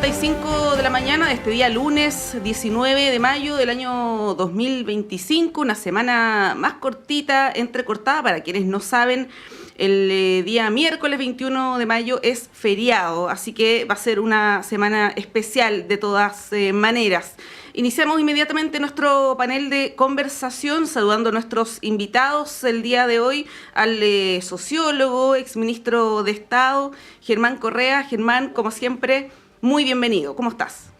8:35 de la mañana de este día lunes 19 de mayo del año 2025, una semana más cortita, entrecortada. Para quienes no saben, el día miércoles 21 de mayo es feriado, así que va a ser una semana especial de todas maneras. Iniciamos inmediatamente nuestro panel de conversación saludando a nuestros invitados el día de hoy, al sociólogo, exministro de Estado, Germán Correa. Germán, como siempre, muy bienvenido. ¿Cómo estás?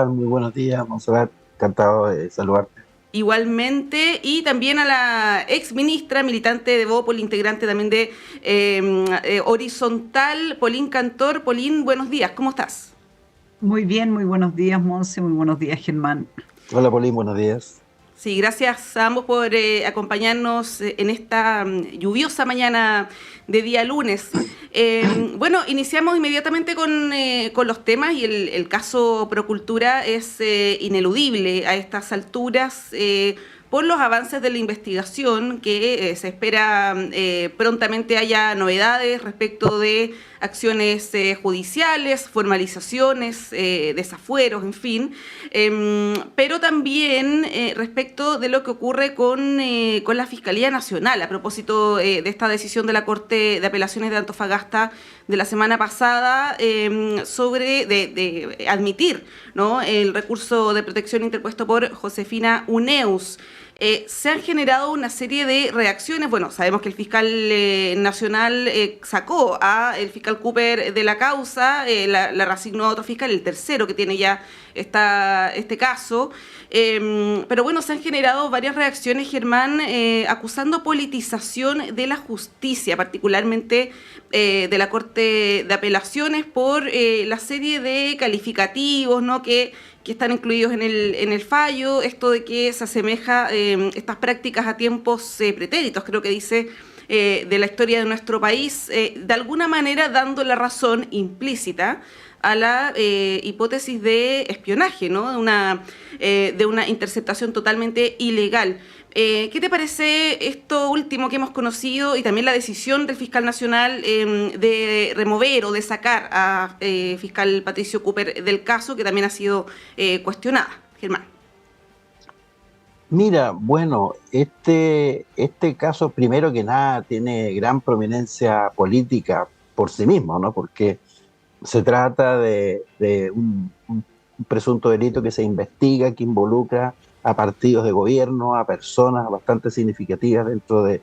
Muy buenos días, Monserrat. Encantado de saludarte. Igualmente, y también a la exministra, militante de Bópoli, integrante también de Horizontal, Polín Cantor. Polín, buenos días, ¿cómo estás? Muy bien, muy buenos días, Monse, muy buenos días, Germán. Hola, Polín, buenos días. Sí, gracias a ambos por acompañarnos en esta lluviosa mañana de día lunes. Bueno, iniciamos inmediatamente con los temas y el caso Procultura es ineludible a estas alturas por los avances de la investigación que se espera prontamente haya novedades respecto de acciones judiciales, formalizaciones, desafueros, en fin, pero también respecto de lo que ocurre con la Fiscalía Nacional a propósito de esta decisión de la Corte de Apelaciones de Antofagasta de la semana pasada sobre de admitir, ¿no?, el recurso de protección interpuesto por Josefina Uneus. Se han generado una serie de reacciones. Bueno, sabemos que el fiscal nacional sacó al fiscal Cooper de la causa, la reasignó a otro fiscal, el tercero que tiene ya este caso. Pero bueno, se han generado varias reacciones, Germán, acusando politización de la justicia, particularmente de la Corte de Apelaciones, por la serie de calificativos, ¿no?, que están incluidos en el fallo, esto de que se asemeja estas prácticas a tiempos pretéritos, creo que dice, de la historia de nuestro país, de alguna manera dando la razón implícita a la hipótesis de espionaje, ¿no?, de una interceptación totalmente ilegal. ¿Qué te parece esto último que hemos conocido y también la decisión del fiscal nacional de remover o de sacar a fiscal Patricio Cooper del caso, que también ha sido cuestionada? Germán. Mira, bueno, este caso, primero que nada, tiene gran prominencia política por sí mismo, ¿no? Porque se trata de un presunto delito que se investiga, que involucra a partidos de gobierno, a personas bastante significativas dentro de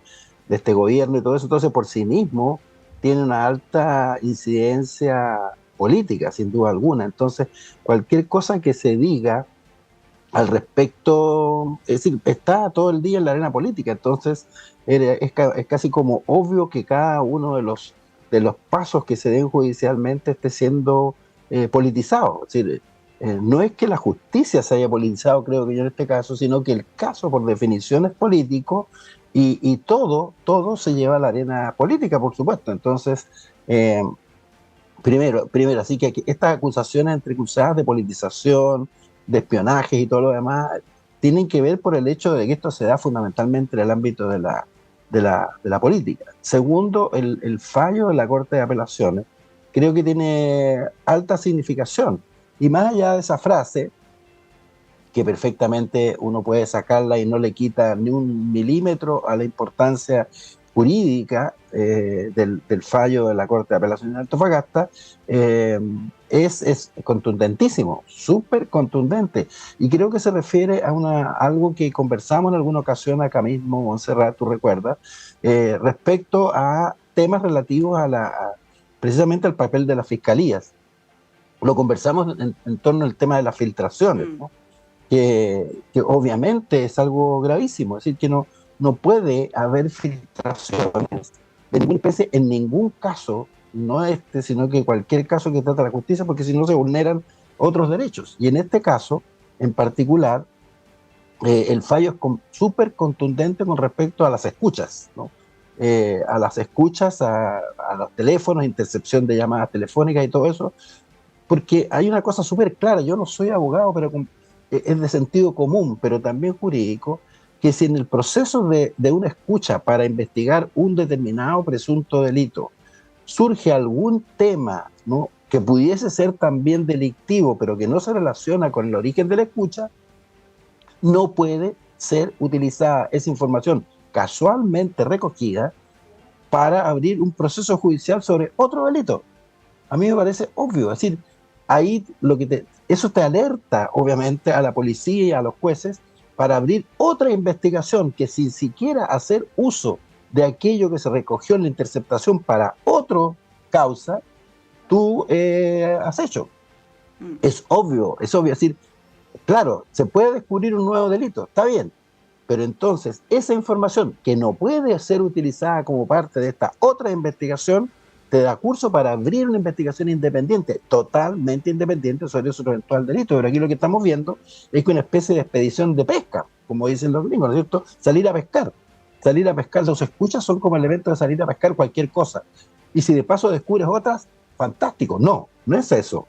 este gobierno y todo eso. Entonces, por sí mismo, tiene una alta incidencia política, sin duda alguna. Entonces, cualquier cosa que se diga al respecto, es decir, está todo el día en la arena política. Entonces, es casi como obvio que cada uno de los pasos que se den judicialmente esté siendo politizado. Es decir, no es que la justicia se haya politizado, creo que yo en este caso, sino que el caso por definición es político y todo se lleva a la arena política, por supuesto. Entonces, primero, así que estas acusaciones entrecruzadas de politización, de espionaje y todo lo demás, tienen que ver por el hecho de que esto se da fundamentalmente en el ámbito de la política. Segundo, el fallo de la Corte de Apelaciones creo que tiene alta significación. Y más allá de esa frase, que perfectamente uno puede sacarla y no le quita ni un milímetro a la importancia jurídica del fallo de la Corte de Apelaciones de Antofagasta, es contundentísimo, súper contundente. Y creo que se refiere a algo que conversamos en alguna ocasión acá mismo, Monserrat, tú recuerdas, respecto a temas relativos precisamente al papel de las fiscalías. Lo conversamos en torno al tema de las filtraciones, ¿no? Que obviamente es algo gravísimo, es decir, que no puede haber filtraciones de ninguna especie en ningún caso, no sino que cualquier caso que trata la justicia, porque si no se vulneran otros derechos. Y en este caso, en particular, el fallo es súper contundente con respecto a las escuchas, ¿no? A las escuchas, a los teléfonos, intercepción de llamadas telefónicas y todo eso, porque hay una cosa súper clara. Yo no soy abogado, pero es de sentido común, pero también jurídico, que si en el proceso de una escucha para investigar un determinado presunto delito surge algún tema, ¿no?, que pudiese ser también delictivo, pero que no se relaciona con el origen de la escucha, no puede ser utilizada esa información casualmente recogida para abrir un proceso judicial sobre otro delito. A mí me parece obvio, es decir, ahí eso te alerta obviamente a la policía y a los jueces para abrir otra investigación que sin siquiera hacer uso de aquello que se recogió en la interceptación para otra causa, tú has hecho. Es obvio, es decir, claro, se puede descubrir un nuevo delito, está bien, pero entonces esa información que no puede ser utilizada como parte de esta otra investigación, te da curso para abrir una investigación independiente, totalmente independiente sobre su eventual delito. Pero aquí lo que estamos viendo es que una especie de expedición de pesca, como dicen los gringos, ¿no es cierto? Salir a pescar, los escuchas son como elementos de salir a pescar cualquier cosa. Y si de paso descubres otras, fantástico. No es eso,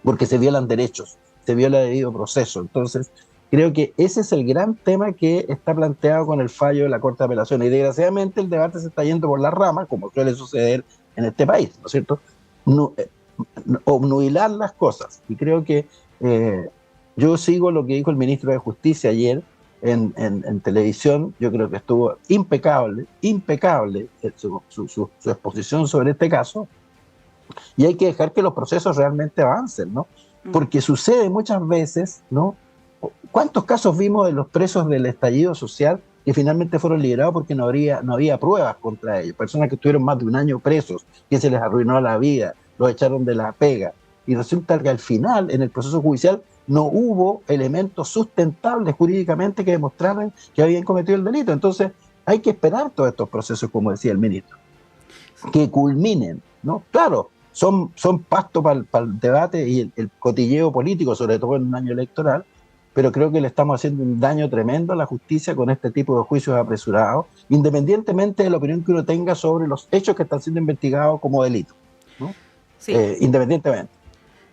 porque se violan derechos, se viola el debido proceso. Entonces, creo que ese es el gran tema que está planteado con el fallo de la Corte de Apelaciones. Y desgraciadamente el debate se está yendo por las ramas, como suele suceder en este país, ¿no es cierto? Obnubilar las cosas. Y creo que yo sigo lo que dijo el ministro de Justicia ayer en televisión. Yo creo que estuvo impecable su exposición sobre este caso. Y hay que dejar que los procesos realmente avancen, ¿no? Porque sucede muchas veces, ¿no? ¿Cuántos casos vimos de los presos del estallido social que finalmente fueron liberados porque no había pruebas contra ellos? Personas que estuvieron más de un año presos, que se les arruinó la vida, los echaron de la pega. Y resulta que al final, en el proceso judicial, no hubo elementos sustentables jurídicamente que demostraran que habían cometido el delito. Entonces, hay que esperar todos estos procesos, como decía el ministro, que culminen, ¿no? Claro, son pasto para el debate y el cotilleo político, sobre todo en un año electoral, pero creo que le estamos haciendo un daño tremendo a la justicia con este tipo de juicios apresurados, independientemente de la opinión que uno tenga sobre los hechos que están siendo investigados como delito, ¿no? Sí. Independientemente.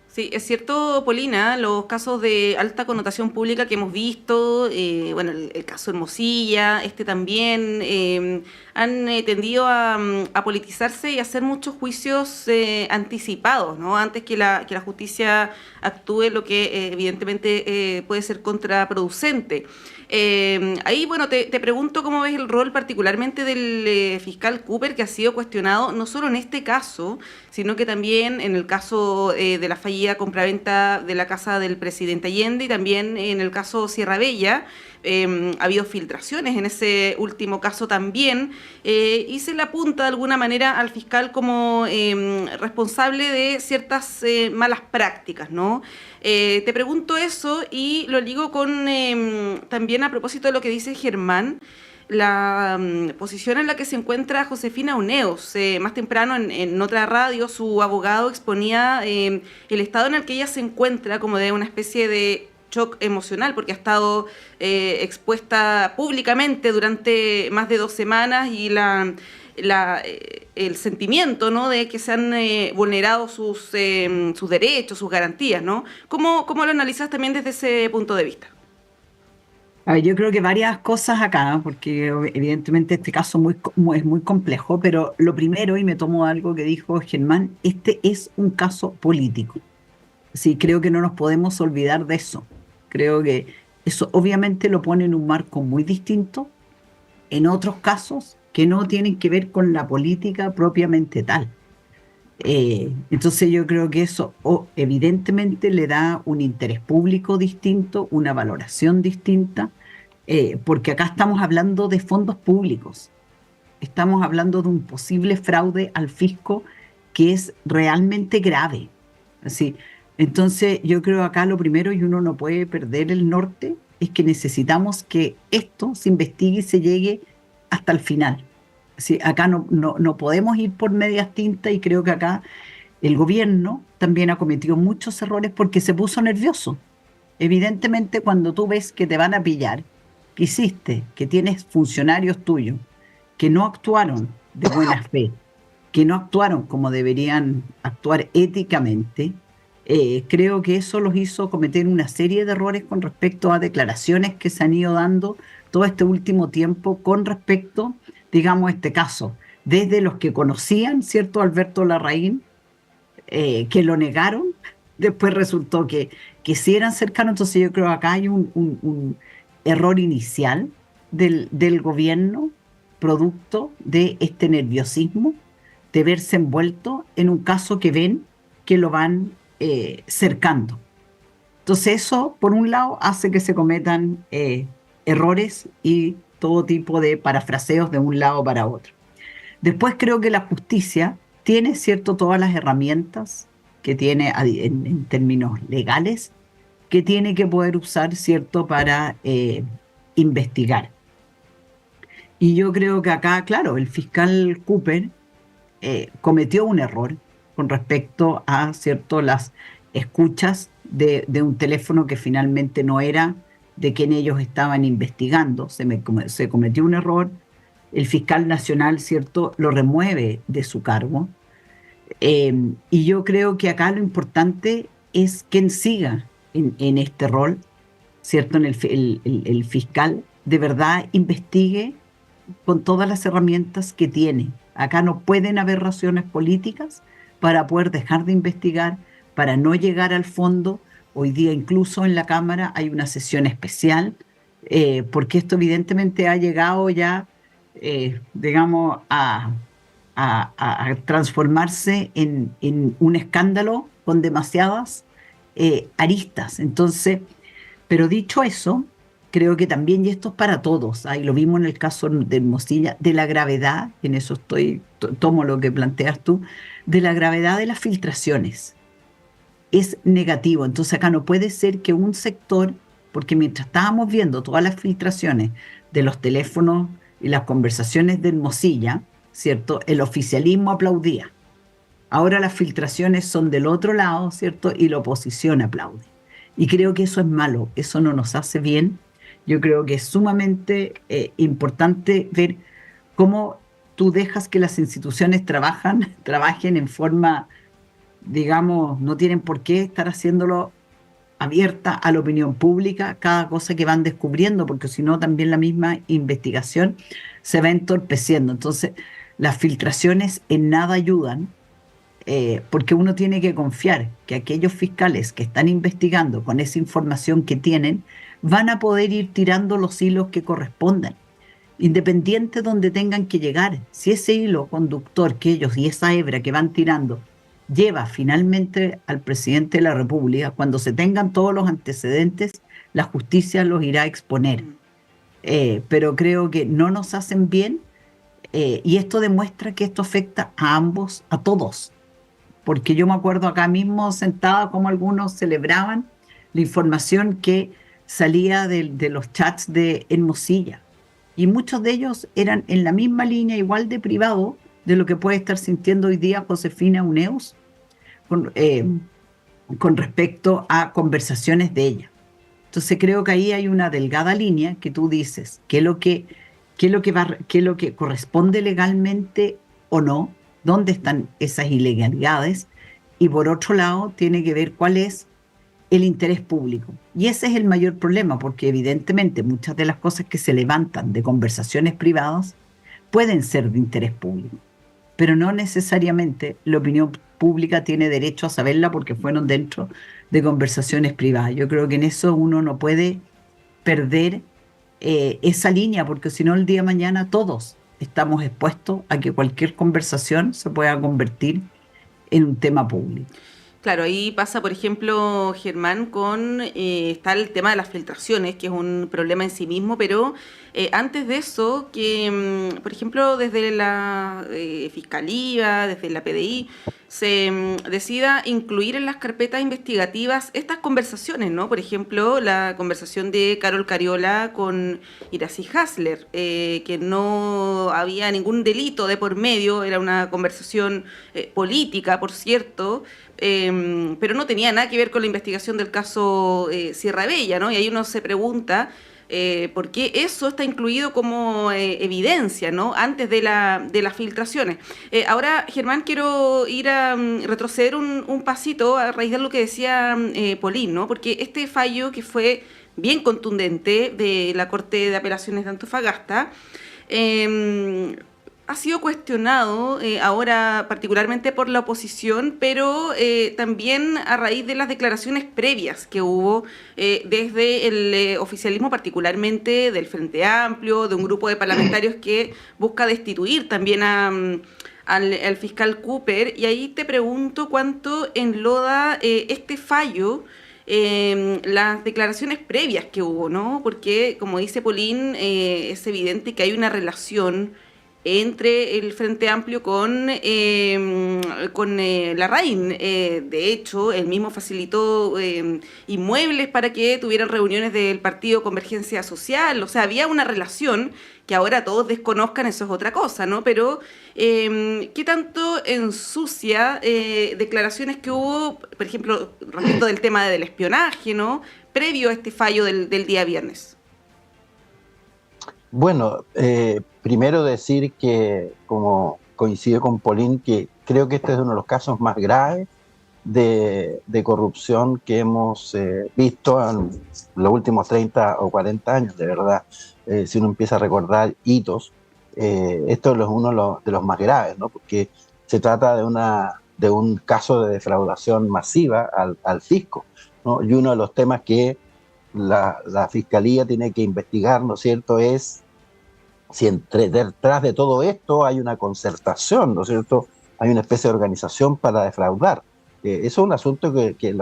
Sí, es cierto, Polina, los casos de alta connotación pública que hemos visto, bueno, el caso Hermosilla, también, han tendido a politizarse y a hacer muchos juicios anticipados, ¿no? Antes que la justicia actúe, lo que evidentemente puede ser contraproducente. Ahí, bueno, te pregunto cómo ves el rol particularmente del fiscal Cooper, que ha sido cuestionado no solo en este caso, sino que también en el caso de la fallida compraventa de la casa del presidente Allende y también en el caso Sierra Bella. Ha habido filtraciones en ese último caso también, y se le apunta de alguna manera al fiscal como responsable de ciertas malas prácticas, ¿no? Te pregunto eso y lo ligo con también a propósito de lo que dice Germán, la posición en la que se encuentra Josefina Uneos. Más temprano en otra radio su abogado exponía el estado en el que ella se encuentra, como de una especie de shock emocional, porque ha estado expuesta públicamente durante más de 2 semanas y el sentimiento, ¿no?, de que se han vulnerado sus derechos, sus garantías, ¿no? ¿Cómo lo analizas también desde ese punto de vista? A ver, yo creo que varias cosas acá, porque evidentemente este caso es muy complejo, pero lo primero, y me tomo algo que dijo Germán, este es un caso político. Sí, creo que no nos podemos olvidar de eso. Creo que eso obviamente lo pone en un marco muy distinto en otros casos que no tienen que ver con la política propiamente tal. Entonces yo creo que eso evidentemente le da un interés público distinto, una valoración distinta, porque acá estamos hablando de fondos públicos, estamos hablando de un posible fraude al fisco que es realmente grave. Así, entonces yo creo acá lo primero, y uno no puede perder el norte, es que necesitamos que esto se investigue y se llegue hasta el final. Sí, acá no podemos ir por medias tintas, y creo que acá el gobierno también ha cometido muchos errores porque se puso nervioso. Evidentemente, cuando tú ves que te van a pillar, que hiciste, que tienes funcionarios tuyos que no actuaron de buena fe, que no actuaron como deberían actuar éticamente, creo que eso los hizo cometer una serie de errores con respecto a declaraciones que se han ido dando todo este último tiempo con respecto, digamos, a este caso, desde los que conocían, ¿cierto?, Alberto Larraín, que lo negaron, después resultó que sí eran cercanos. Entonces yo creo que acá hay un error inicial del gobierno, producto de este nerviosismo, de verse envuelto en un caso que ven que lo van cercando. Entonces eso, por un lado, hace que se cometan errores y todo tipo de parafraseos de un lado para otro. Después creo que la justicia tiene, cierto, todas las herramientas que tiene en términos legales, que tiene que poder usar, cierto, para investigar. Y yo creo que acá, claro, el fiscal Cooper cometió un error con respecto a, cierto, las escuchas de un teléfono que finalmente no era de quien ellos estaban investigando. Se cometió un error. El fiscal nacional, cierto, lo remueve de su cargo. Y yo creo que acá lo importante es quien siga en este rol, cierto, el fiscal de verdad investigue con todas las herramientas que tiene. Acá no pueden haber razones políticas para poder dejar de investigar, para no llegar al fondo. Hoy día incluso en la Cámara hay una sesión especial, porque esto evidentemente ha llegado ya, digamos, a transformarse en un escándalo con demasiadas aristas. Entonces, pero dicho eso, creo que también, y esto es para todos, y lo vimos en el caso de Hermosilla, de la gravedad, en eso tomo lo que planteas tú, de la gravedad de las filtraciones. Es negativo. Entonces acá no puede ser que un sector, porque mientras estábamos viendo todas las filtraciones de los teléfonos y las conversaciones de Hermosilla, ¿cierto? El oficialismo aplaudía. Ahora las filtraciones son del otro lado, ¿cierto? Y la oposición aplaude. Y creo que eso es malo, eso no nos hace bien. Yo creo que es sumamente importante ver cómo tú dejas que las instituciones trabajen en forma, digamos, no tienen por qué estar haciéndolo abierta a la opinión pública, cada cosa que van descubriendo, porque si no también la misma investigación se va entorpeciendo. Entonces, las filtraciones en nada ayudan, porque uno tiene que confiar que aquellos fiscales que están investigando con esa información que tienen van a poder ir tirando los hilos que correspondan, independiente donde tengan que llegar. Si ese hilo conductor que ellos y esa hebra que van tirando lleva finalmente al presidente de la República, cuando se tengan todos los antecedentes, la justicia los irá a exponer. Pero creo que no nos hacen bien, y esto demuestra que esto afecta a ambos, a todos. Porque yo me acuerdo acá mismo sentada como algunos celebraban la información que salía de los chats de Hermosilla. Y muchos de ellos eran en la misma línea, igual de privado, de lo que puede estar sintiendo hoy día Josefina Uneus con respecto a conversaciones de ella. Entonces creo que ahí hay una delgada línea que tú dices, qué es lo que corresponde legalmente o no, dónde están esas ilegalidades, y por otro lado tiene que ver cuál es el interés público. Y ese es el mayor problema, porque evidentemente muchas de las cosas que se levantan de conversaciones privadas pueden ser de interés público, pero no necesariamente la opinión pública tiene derecho a saberla porque fueron dentro de conversaciones privadas. Yo creo que en eso uno no puede perder esa línea, porque si no el día de mañana todos estamos expuestos a que cualquier conversación se pueda convertir en un tema público. Claro, ahí pasa, por ejemplo, Germán, está el tema de las filtraciones, que es un problema en sí mismo, pero antes de eso, que, por ejemplo, desde la Fiscalía, desde la PDI, se decida incluir en las carpetas investigativas estas conversaciones, ¿no? Por ejemplo, la conversación de Carol Cariola con Iracy Hasler, que no había ningún delito de por medio, era una conversación política, por cierto, pero no tenía nada que ver con la investigación del caso Sierra Bella, ¿no? Y ahí uno se pregunta por qué eso está incluido como evidencia, ¿no? Antes de las filtraciones. Ahora, Germán, quiero ir a retroceder un pasito a raíz de lo que decía Polín, ¿no? Porque este fallo que fue bien contundente de la Corte de Apelaciones de Antofagasta, ha sido cuestionado ahora particularmente por la oposición, pero también a raíz de las declaraciones previas que hubo desde el oficialismo, particularmente del Frente Amplio, de un grupo de parlamentarios que busca destituir también al fiscal Cooper. Y ahí te pregunto cuánto enloda este fallo las declaraciones previas que hubo, ¿no? Porque, como dice Pauline, es evidente que hay una relación entre el Frente Amplio con Larraín. De hecho, él mismo facilitó inmuebles para que tuvieran reuniones del partido Convergencia Social. O sea, había una relación que ahora todos desconozcan, eso es otra cosa, ¿no? Pero, ¿qué tanto ensucia declaraciones que hubo, por ejemplo, respecto del tema del espionaje, ¿no? Previo a este fallo del día viernes? Bueno, primero decir que, como coincido con Pauline, que creo que este es uno de los casos más graves de corrupción que hemos visto en los últimos 30 o 40 años, de verdad. Si uno empieza a recordar hitos, esto es uno de los más graves, ¿no? Porque se trata de un caso de defraudación masiva al fisco, ¿no? Y uno de los temas que la Fiscalía tiene que investigar, ¿no es cierto?, es si detrás de todo esto hay una concertación, ¿no es cierto? Hay una especie de organización para defraudar. Eso es un asunto que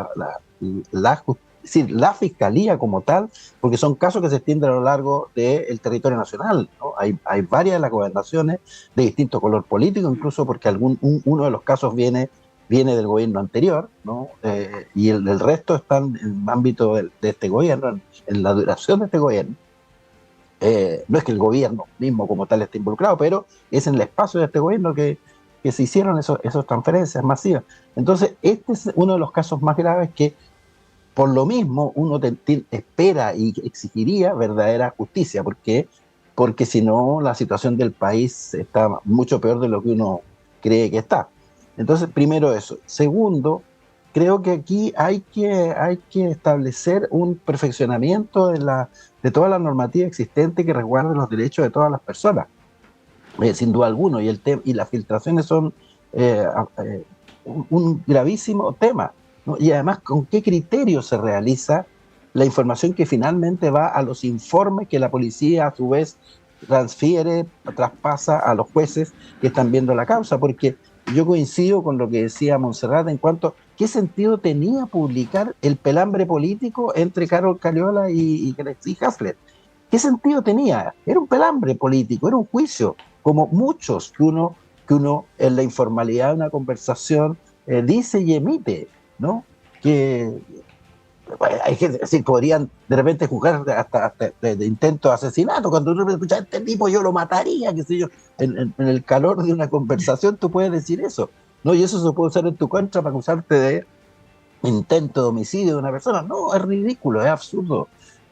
la Fiscalía como tal, porque son casos que se extienden a lo largo del territorio nacional, ¿no? Hay varias de las gobernaciones de distinto color político, incluso porque uno de los casos viene del gobierno anterior, ¿no? Y el resto están en el ámbito de este gobierno, en la duración de este gobierno. No es que el gobierno mismo como tal esté involucrado, pero es en el espacio de este gobierno que se hicieron esas transferencias masivas. Entonces, este es uno de los casos más graves que, por lo mismo, uno espera y exigiría verdadera justicia, porque si no, la situación del país está mucho peor de lo que uno cree que está. Entonces, primero eso. Segundo, creo que aquí hay que establecer un perfeccionamiento de toda la normativa existente que resguarde los derechos de todas las personas, sin duda alguna, y las filtraciones son un gravísimo tema, ¿no? Y además, ¿con qué criterio se realiza la información que finalmente va a los informes que la policía a su vez traspasa a los jueces que están viendo la causa? Porque yo coincido con lo que decía Montserrat en cuanto a qué sentido tenía publicar el pelambre político entre Carol Cariola y Hasler. ¿Qué sentido tenía? Era un pelambre político, era un juicio, como muchos que uno en la informalidad de una conversación dice y emite, ¿no? Que hay que decir, podrían de repente juzgar hasta de intento de asesinato. Cuando uno escucha a este tipo, yo lo mataría, qué sé yo. En el calor de una conversación tú puedes decir eso, ¿no? Y eso se puede usar en tu contra para acusarte de intento de homicidio de una persona. No, es ridículo, es absurdo.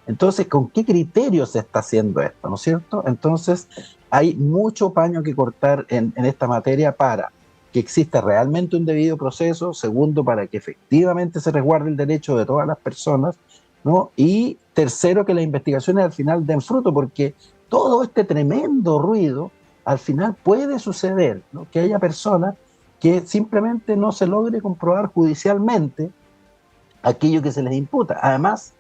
Entonces, ¿con qué criterio se está haciendo esto, no es cierto? Entonces, hay mucho paño que cortar en esta materia para que exista realmente un debido proceso. Segundo, para que efectivamente se resguarde el derecho de todas las personas, ¿no? Y tercero, que las investigaciones al final den fruto, porque todo este tremendo ruido, al final puede suceder, ¿no? Que haya personas que simplemente no se logre comprobar judicialmente aquello que se les imputa. Además,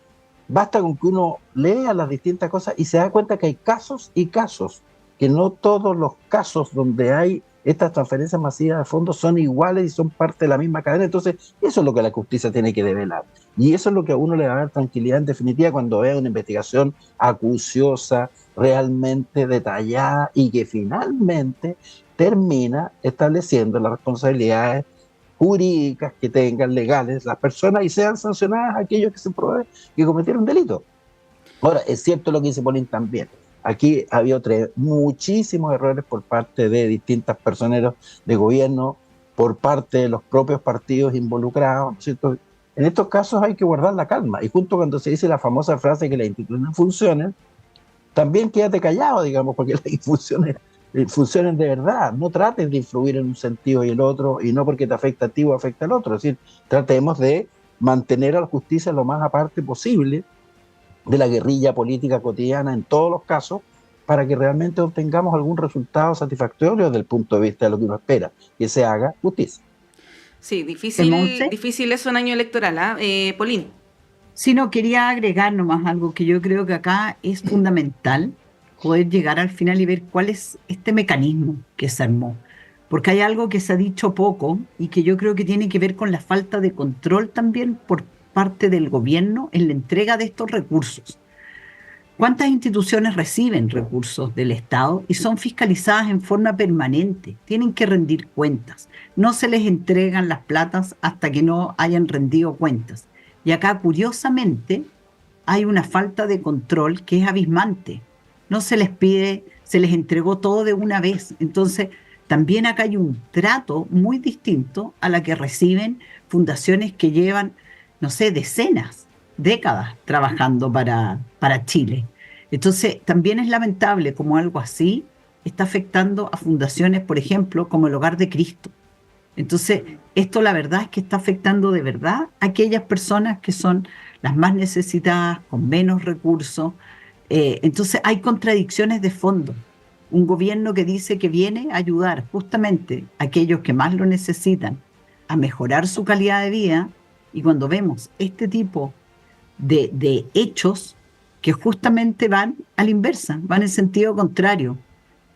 basta con que uno lea las distintas cosas y se da cuenta que hay casos y casos, que no todos los casos donde hay estas transferencias masivas de fondos son iguales y son parte de la misma cadena. Entonces, eso es lo que la justicia tiene que develar. Y eso es lo que a uno le va a dar tranquilidad en definitiva cuando vea una investigación acuciosa, realmente detallada y que finalmente termina estableciendo las responsabilidades jurídicas que tengan, legales, las personas, y sean sancionadas aquellos que se prueben que cometieron delito. Ahora, es cierto lo que dice Pauline también. Aquí había muchísimos errores por parte de distintos personeros de gobierno, por parte de los propios partidos involucrados, ¿no es cierto? En estos casos hay que guardar la calma, y junto cuando se dice la famosa frase que las instituciones funcionen, también quédate callado, digamos, porque las instituciones funcionen de verdad. No trates de influir en un sentido y el otro, y no porque te afecta a ti o afecta al otro. Es decir, tratemos de mantener a la justicia lo más aparte posible de la guerrilla política cotidiana en todos los casos, para que realmente obtengamos algún resultado satisfactorio desde el punto de vista de lo que uno espera, que se haga justicia. Sí, Monse. difícil eso en año electoral, ¿ah? Polín. Sí, no, quería agregar nomás algo que yo creo que acá es fundamental poder llegar al final y ver cuál es este mecanismo que se armó. Porque hay algo que se ha dicho poco y que yo creo que tiene que ver con la falta de control también por parte del gobierno en la entrega de estos recursos. ¿Cuántas instituciones reciben recursos del Estado y son fiscalizadas en forma permanente? Tienen que rendir cuentas. No se les entregan las platas hasta que no hayan rendido cuentas. Y acá, curiosamente, hay una falta de control que es abismante. No se les pide, se les entregó todo de una vez. Entonces, también acá hay un trato muy distinto a la que reciben fundaciones que llevan, no sé, decenas, décadas trabajando para Chile. Entonces, también es lamentable como algo así está afectando a fundaciones, por ejemplo, como el Hogar de Cristo. Entonces, esto la verdad es que está afectando de verdad a aquellas personas que son las más necesitadas, con menos recursos. Entonces, hay contradicciones de fondo. Un gobierno que dice que viene a ayudar justamente a aquellos que más lo necesitan a mejorar su calidad de vida, y cuando vemos este tipo de hechos que justamente van a la inversa, van en sentido contrario.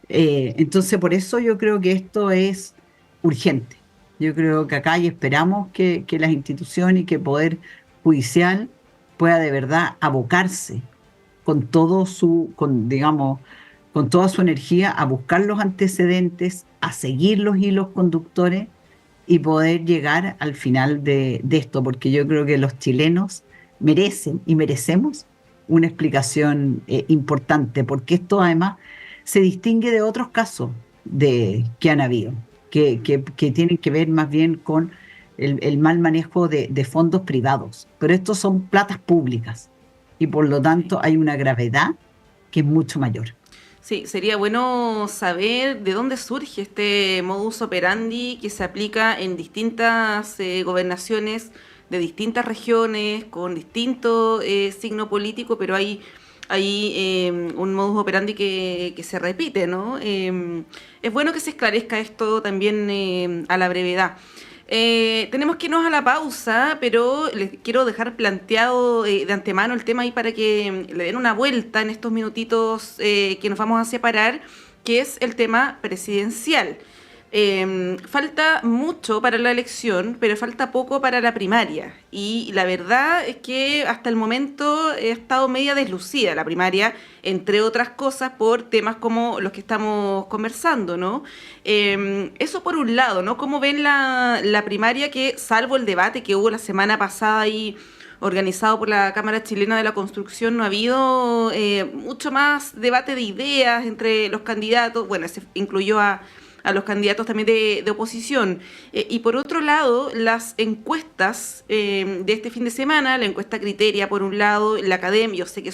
Entonces, por eso yo creo que esto es urgente. Yo creo que acá y esperamos que las instituciones y que el Poder Judicial pueda de verdad abocarse con todo digamos, con toda su energía a buscar los antecedentes, a seguir los hilos conductores y poder llegar al final de esto, porque yo creo que los chilenos merecen y merecemos una explicación importante, porque esto además se distingue de otros casos que han habido, que tienen que ver más bien con el mal manejo de fondos privados, pero estos son platas públicas y por lo tanto hay una gravedad que es mucho mayor. Sí, sería bueno saber de dónde surge este modus operandi que se aplica en distintas gobernaciones de distintas regiones, con distinto signo político, pero hay un modus operandi que se repite, ¿no? Es bueno que se esclarezca esto también a la brevedad. Tenemos que irnos a la pausa, pero les quiero dejar planteado de antemano el tema ahí para que le den una vuelta en estos minutitos que nos vamos a separar, que es el tema presidencial. Falta mucho para la elección, pero falta poco para la primaria. Y la verdad es que hasta el momento ha estado media deslucida la primaria, entre otras cosas por temas como los que estamos conversando, ¿no? Eso por un lado, ¿no? ¿Cómo ven la primaria que, salvo el debate que hubo la semana pasada ahí organizado por la Cámara Chilena de la Construcción, no ha habido mucho más debate de ideas entre los candidatos? Bueno, se incluyó a los candidatos también de oposición. Y por otro lado, las encuestas de este fin de semana, la encuesta Criteria por un lado, la Academia, yo sé que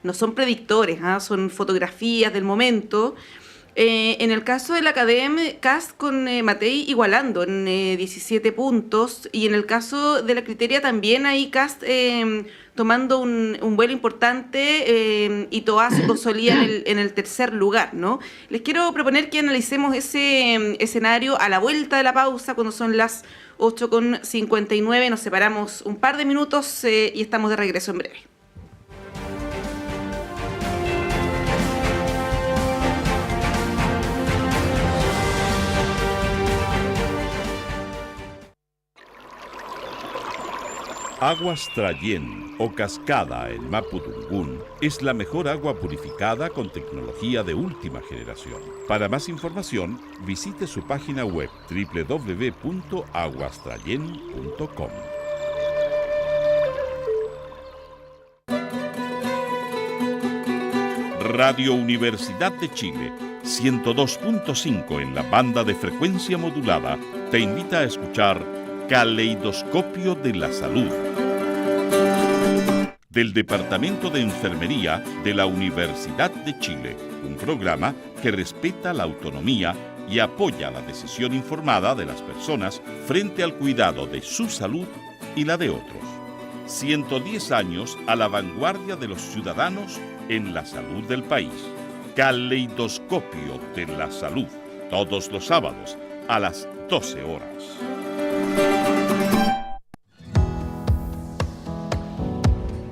no son predictores, son fotografías del momento. En el caso de la Academia, Kast con Matei igualando en 17 puntos, y en el caso de la Criteria también hay Kast tomando un vuelo importante y Toá se consolida en el tercer lugar, ¿no? Les quiero proponer que analicemos ese escenario a la vuelta de la pausa, cuando son las 8:59, nos separamos un par de minutos y estamos de regreso en breve. Aguas Trayén o Cascada en Mapudungún es la mejor agua purificada con tecnología de última generación. Para más información, visite su página web www.aguastrayen.com. Radio Universidad de Chile, 102.5 en la banda de frecuencia modulada, te invita a escuchar Caleidoscopio de la Salud, del Departamento de Enfermería de la Universidad de Chile, un programa que respeta la autonomía y apoya la decisión informada de las personas frente al cuidado de su salud y la de otros. 110 años a la vanguardia de los ciudadanos en la salud del país. Caleidoscopio de la Salud, todos los sábados a las 12 horas.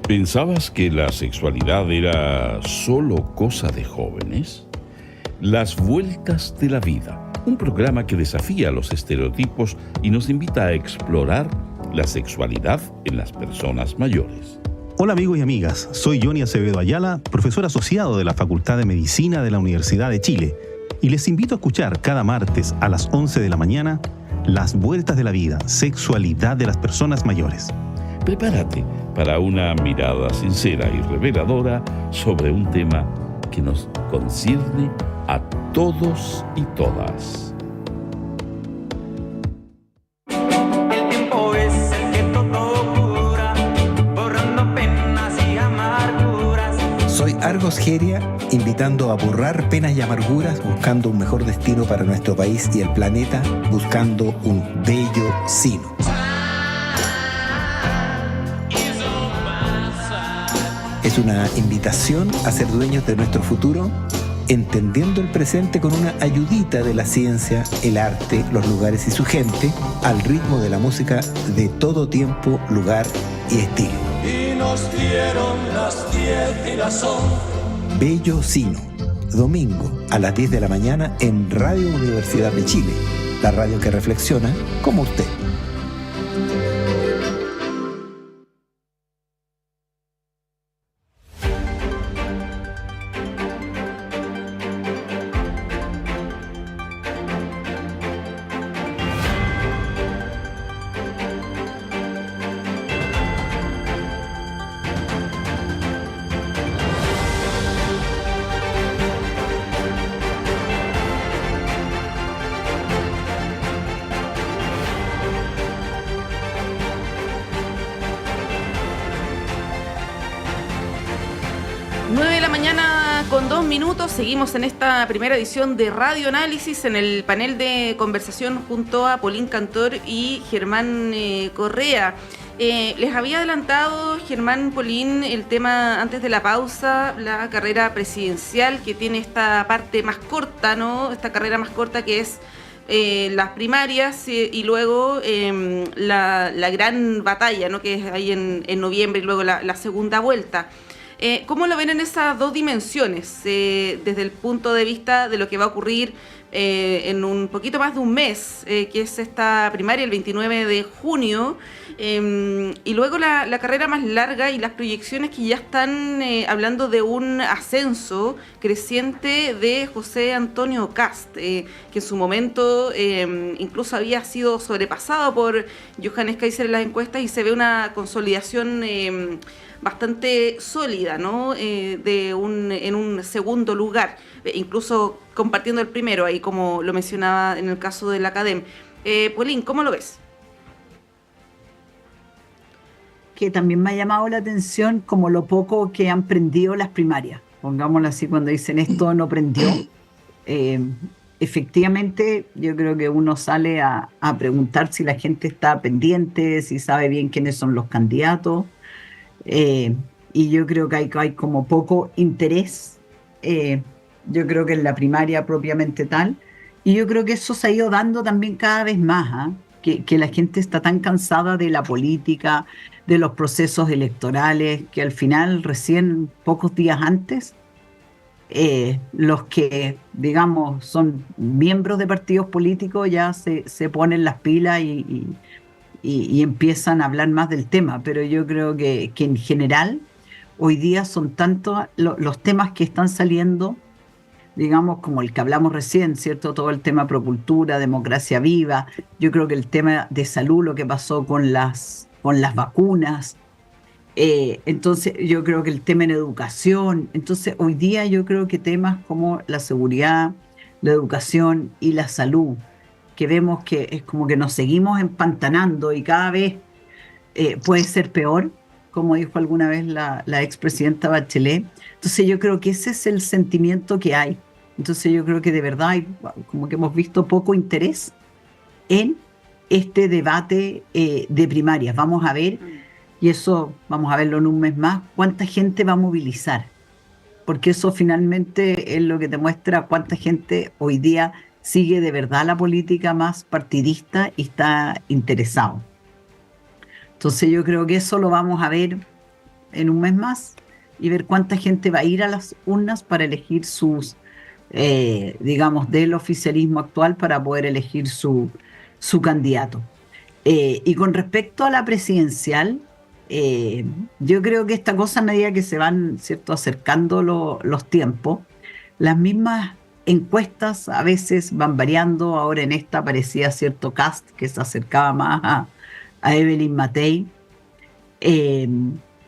¿Pensabas que la sexualidad era solo cosa de jóvenes? Las Vueltas de la Vida, un programa que desafía los estereotipos y nos invita a explorar la sexualidad en las personas mayores. Hola amigos y amigas, soy Johnny Acevedo Ayala, profesor asociado de la Facultad de Medicina de la Universidad de Chile, y les invito a escuchar cada martes a las 11 de la mañana Las Vueltas de la Vida, sexualidad de las personas mayores. Prepárate para una mirada sincera y reveladora sobre un tema que nos concierne a todos y todas. El tiempo es el que todo cura, borrando penas y amarguras. Soy Argos Geria, invitando a borrar penas y amarguras, buscando un mejor destino para nuestro país y el planeta, buscando un bello sino. Es una invitación a ser dueños de nuestro futuro, entendiendo el presente con una ayudita de la ciencia, el arte, los lugares y su gente, al ritmo de la música de todo tiempo, lugar y estilo. Y nos dieron las 10 y las 11. Bello Sino, domingo a las 10 de la mañana en Radio Universidad de Chile, la radio que reflexiona como usted. Seguimos en esta primera edición de Radio Análisis en el panel de conversación junto a Paulín Cantor y Germán Correa. Les había adelantado, Germán, Paulín, el tema antes de la pausa, la carrera presidencial que tiene esta parte más corta, ¿no? Esta carrera más corta que es las primarias y luego la gran batalla, ¿no? Que es ahí en noviembre y luego la segunda vuelta. ¿Cómo lo ven en esas dos dimensiones? Desde el punto de vista de lo que va a ocurrir en un poquito más de un mes, que es esta primaria el 29 de junio, y luego la carrera más larga y las proyecciones que ya están hablando de un ascenso creciente de José Antonio Kast, que en su momento incluso había sido sobrepasado por Johannes Kaiser en las encuestas y se ve una consolidación bastante sólida, ¿no? En un segundo lugar, incluso compartiendo el primero, ahí como lo mencionaba en el caso de la Academ. Paulín, ¿cómo lo ves? Que también me ha llamado la atención como lo poco que han prendido las primarias, pongámoslo así, cuando dicen esto no prendió. Efectivamente, yo creo que uno sale a preguntar si la gente está pendiente, si sabe bien quiénes son los candidatos. Y yo creo que hay como poco interés, yo creo que en la primaria propiamente tal, y yo creo que eso se ha ido dando también cada vez más, que la gente está tan cansada de la política, de los procesos electorales, que al final recién pocos días antes los que digamos son miembros de partidos políticos ya se ponen las pilas y empiezan a hablar más del tema, pero yo creo que en general hoy día son tantos los temas que están saliendo, digamos, como el que hablamos recién, ¿cierto? Todo el tema procultura, democracia viva, yo creo que el tema de salud, lo que pasó con las vacunas, entonces yo creo que el tema en educación, entonces hoy día yo creo que temas como la seguridad, la educación y la salud, que vemos que es como que nos seguimos empantanando y cada vez puede ser peor, como dijo alguna vez la expresidenta Bachelet. Entonces yo creo que ese es el sentimiento que hay. Entonces yo creo que de verdad hay, como que hemos visto poco interés en este debate de primarias. Vamos a ver, y eso vamos a verlo en un mes más, cuánta gente va a movilizar. porque eso finalmente es lo que te muestra cuánta gente hoy día sigue de verdad la política más partidista y está interesado. Entonces yo creo que eso lo vamos a ver en un mes más y ver cuánta gente va a ir a las urnas para elegir sus, digamos, del oficialismo actual para poder elegir su candidato. Y con respecto a la presidencial, yo creo que esta cosa a medida que se van, ¿cierto?, acercando los tiempos, las mismas encuestas a veces van variando. Ahora en esta parecía cierto cast que se acercaba más a Evelyn Matei,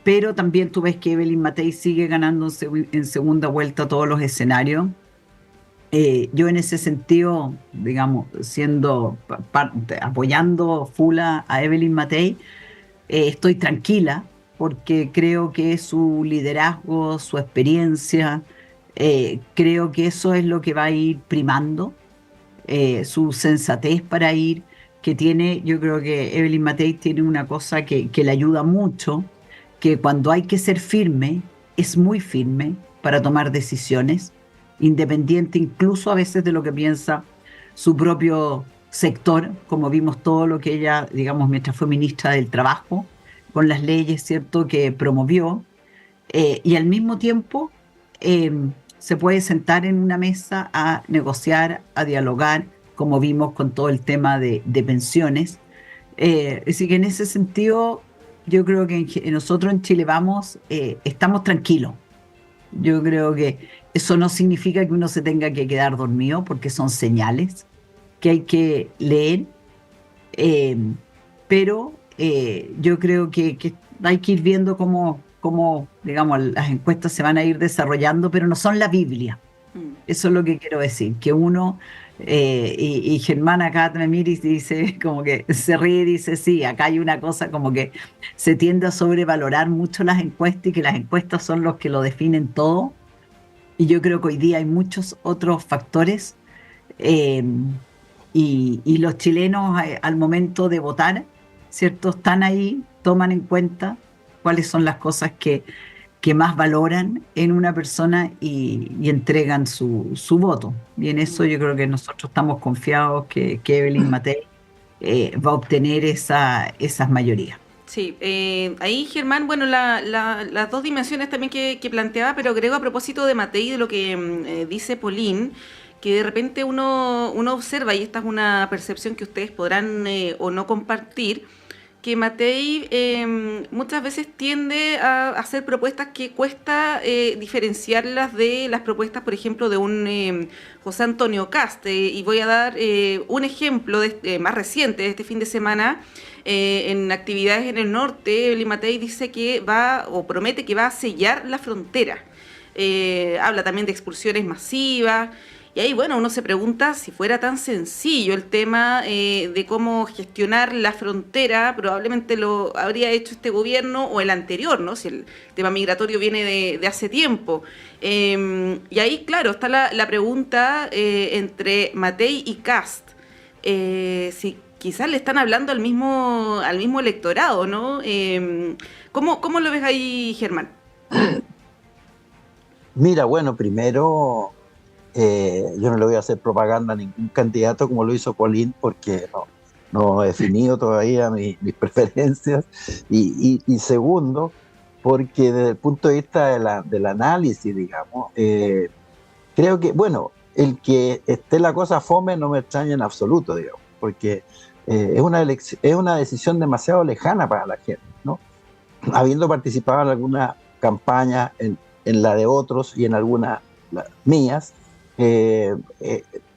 pero también tú ves que Evelyn Matei sigue ganando en segunda vuelta todos los escenarios. Yo en ese sentido, digamos, siendo apoyando full a Evelyn Matei, estoy tranquila porque creo que su liderazgo, su experiencia, creo que eso es lo que va a ir primando, su sensatez para ir, que tiene. Yo creo que Evelyn Matei tiene una cosa que le ayuda mucho, que cuando hay que ser firme, es muy firme para tomar decisiones, independiente incluso a veces de lo que piensa su propio sector, como vimos todo lo que ella, digamos, mientras fue ministra del Trabajo, con las leyes, ¿cierto?, que promovió, y al mismo tiempo se puede sentar en una mesa a negociar, a dialogar, como vimos con todo el tema de pensiones. Así que en ese sentido, yo creo que nosotros en Chile estamos tranquilos. Yo creo que eso no significa que uno se tenga que quedar dormido, porque son señales que hay que leer, pero yo creo que hay que ir viendo cómo, digamos, las encuestas se van a ir desarrollando, pero no son la Biblia. Eso es lo que quiero decir, que uno, y Germán acá me mira y dice, como que se ríe y dice, sí, acá hay una cosa como que se tiende a sobrevalorar mucho las encuestas y que las encuestas son los que lo definen todo. Y yo creo que hoy día hay muchos otros factores, y los chilenos al momento de votar, ¿cierto?, están ahí, toman en cuenta cuáles son las cosas que más valoran en una persona y entregan su voto. Y en eso yo creo que nosotros estamos confiados que Evelyn Matei va a obtener esas mayorías. Sí, ahí Germán, bueno, las dos dimensiones también que planteaba, pero agrego a propósito de Matei, de lo que dice Pauline, que de repente uno observa, y esta es una percepción que ustedes podrán o no compartir, que Matei muchas veces tiende a hacer propuestas que cuesta diferenciarlas de las propuestas, por ejemplo, de un José Antonio Kast. Y voy a dar un ejemplo más reciente de este fin de semana. En actividades en el norte, Evelyn Matei dice que promete que va a sellar la frontera. Habla también de expulsiones masivas. Y ahí, bueno, uno se pregunta si fuera tan sencillo el tema de cómo gestionar la frontera, probablemente lo habría hecho este gobierno o el anterior, ¿no? Si el tema migratorio viene de hace tiempo. Y ahí, claro, está la pregunta entre Matei y Kast. Si quizás le están hablando al mismo electorado, ¿no? ¿Cómo lo ves ahí, Germán? Mira, bueno, primero, yo no le voy a hacer propaganda a ningún candidato como lo hizo Pauline, porque no he definido todavía mis preferencias. Y segundo, porque desde el punto de vista del análisis, digamos, creo que, bueno, el que esté la cosa fome no me extraña en absoluto, digamos, porque es una decisión demasiado lejana para la gente, ¿no? Habiendo participado en alguna campaña, en la de otros y en algunas mías,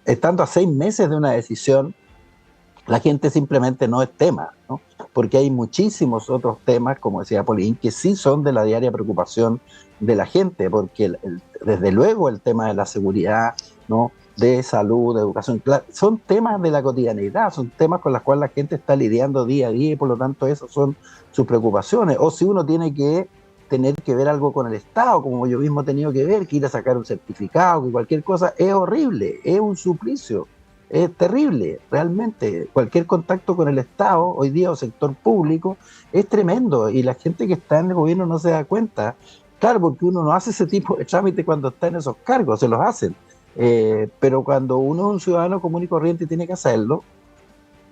estando a 6 meses de una decisión, la gente simplemente no es tema, ¿no? Porque hay muchísimos otros temas, como decía Pauline, que sí son de la diaria preocupación de la gente, porque desde luego el tema de la seguridad, ¿no?, de salud, de educación, son temas de la cotidianidad, son temas con los cuales la gente está lidiando día a día, y por lo tanto esas son sus preocupaciones. O si uno tiene que tener que ver algo con el Estado, como yo mismo he tenido que ver, que ir a sacar un certificado, que cualquier cosa, es horrible, es un suplicio, es terrible, realmente. Cualquier contacto con el Estado, hoy día, o sector público, es tremendo, y la gente que está en el gobierno no se da cuenta Claro, porque uno no hace ese tipo de trámite cuando está en esos cargos, se los hacen. Pero cuando uno es un ciudadano común y corriente y tiene que hacerlo,